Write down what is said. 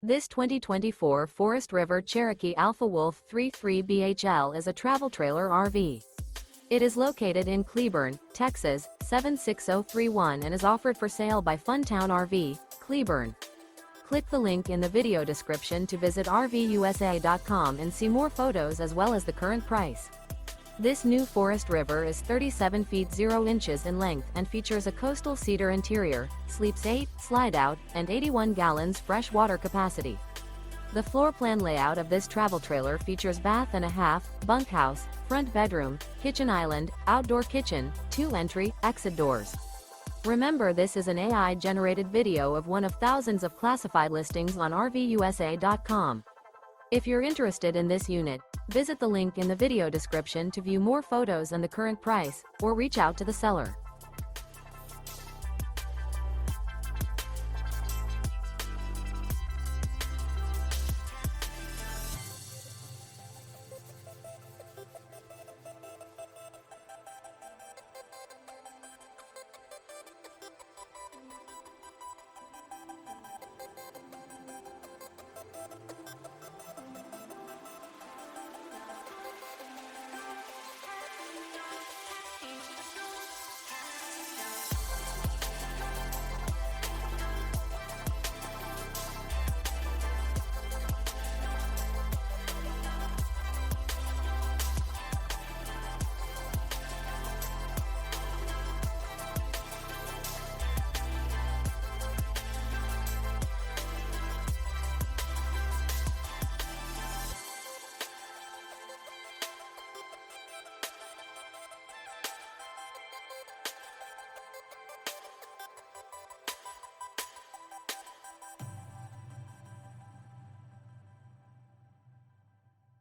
This 2024 Forest River Cherokee Alpha Wolf 33 BHL is a travel trailer RV. It is located in Cleburne, Texas, 76031 and is offered for sale by Funtown RV, Cleburne. Click the link in the video description to visit RVUSA.com and see more photos as well as the current price. This new Forest River is 37 feet 0 inches in length and features a coastal cedar interior, sleeps 8, slide-out, and 81 gallons fresh water capacity. The floor plan layout of this travel trailer features bath and a half, bunkhouse, front bedroom, kitchen island, outdoor kitchen, 2 entry, exit doors. Remember, this is an AI-generated video of one of thousands of classified listings on RVUSA.com. If you're interested in this unit, visit the link in the video description to view more photos and the current price, or reach out to the seller.